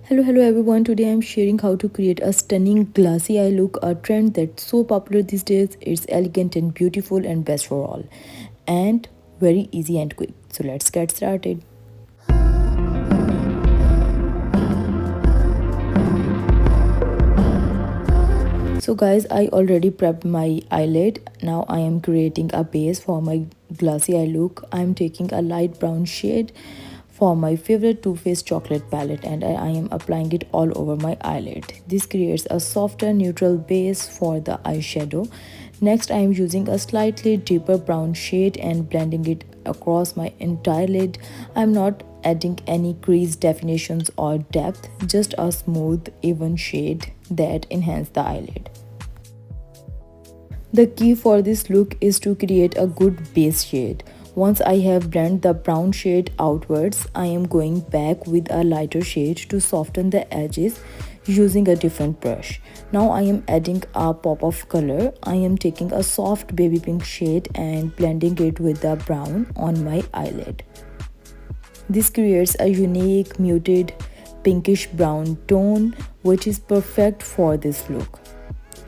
Hello everyone. Today I'm sharing how to create a stunning glassy eye look, a trend that's so popular these days. It's elegant and beautiful and best for all, and very easy and quick. So let's get started. So guys, I already prepped my eyelid. Now I am creating a base for my glassy eye look. I'm taking a light brown shade for my favorite Too Faced chocolate palette, and I am applying it all over my eyelid. This creates a softer neutral base for the eyeshadow. Next, I am using a slightly deeper brown shade and blending it across my entire lid. I'm not adding any crease definitions or depth, just a smooth, even shade that enhance the eyelid. The key for this look is to create a good base shade. Once I have blended the brown shade outwards, I am going back with a lighter shade to soften the edges using a different brush. Now I am adding a pop of color. I am taking a soft baby pink shade and blending it with the brown on my eyelid. This creates a unique muted pinkish brown tone which is perfect for this look.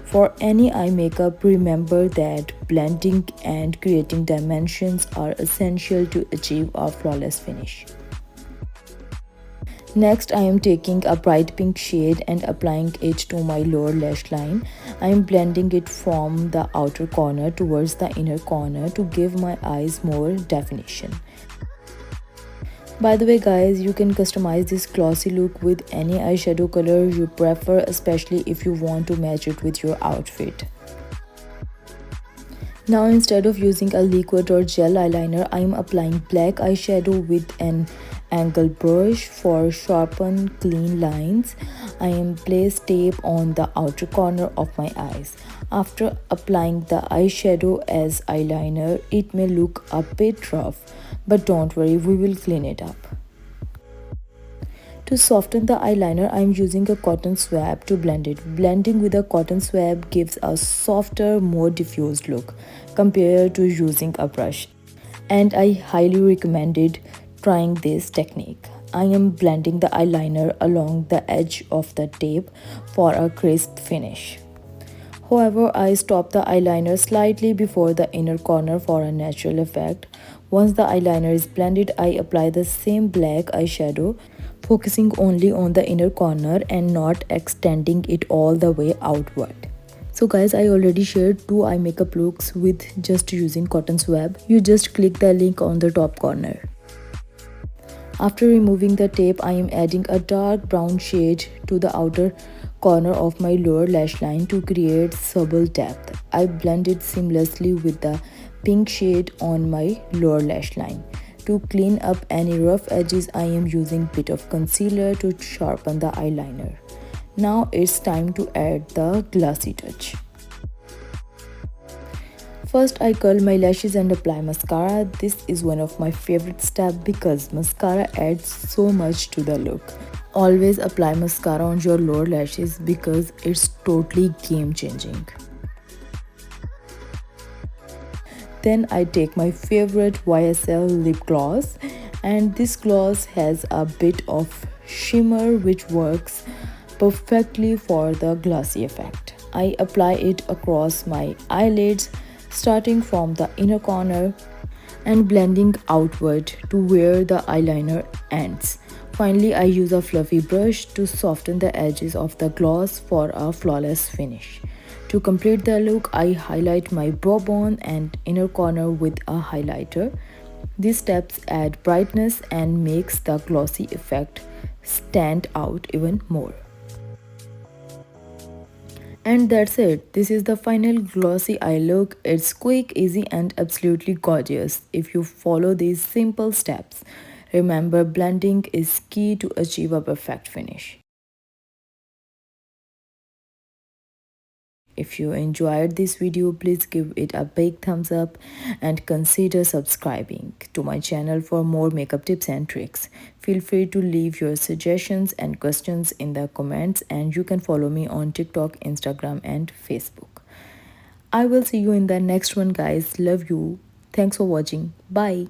For any eye makeup, remember that blending and creating dimensions are essential to achieve a flawless finish. Next, I am taking a bright pink shade and applying it to my lower lash line. I am blending it from the outer corner towards the inner corner to give my eyes more definition. By the way guys, you can customize this glossy look with any eyeshadow color you prefer, especially if you want to match it with your outfit. Now instead of using a liquid or gel eyeliner, I am applying black eyeshadow with an angle brush for sharpen clean lines. I am place tape on the outer corner of my eyes. After applying the eyeshadow as eyeliner, it may look a bit rough, but don't worry, we will clean it up. To soften the eyeliner, I am using a cotton swab to blend it. Blending with a cotton swab gives a softer, more diffused look compared to using a brush. And I highly recommended trying this technique. I am blending the eyeliner along the edge of the tape for a crisp finish. However, I stop the eyeliner slightly before the inner corner for a natural effect. Once the eyeliner is blended, I apply the same black eyeshadow, focusing only on the inner corner and not extending it all the way outward. So guys, I already shared 2 eye makeup looks with just using cotton swab. You just click the link on the top corner. After removing the tape, I am adding a dark brown shade to the outer corner of my lower lash line to create subtle depth. I blend it seamlessly with the pink shade on my lower lash line. To clean up any rough edges, I am using bit of concealer to sharpen the eyeliner. Now it's time to add the glassy touch. First, I curl my lashes and apply mascara. This is one of my favorite steps because mascara adds so much to the look. Always apply mascara on your lower lashes because it's totally game changing. Then I take my favorite YSL lip gloss, and this gloss has a bit of shimmer which works perfectly for the glossy effect. I apply it across my eyelids, starting from the inner corner and blending outward to where the eyeliner ends. Finally, I use a fluffy brush to soften the edges of the gloss for a flawless finish. To complete the look, I highlight my brow bone and inner corner with a highlighter. These steps add brightness and makes the glossy effect stand out even more. And that's it. This is the final glossy eye look. It's quick, easy and absolutely gorgeous if you follow these simple steps. Remember, blending is key to achieve a perfect finish. If you enjoyed this video, please give it a big thumbs up and consider subscribing to my channel for more makeup tips and tricks. Feel free to leave your suggestions and questions in the comments, and you can follow me on TikTok, Instagram and Facebook. I will see you in the next one guys. Love you. Thanks for watching. Bye.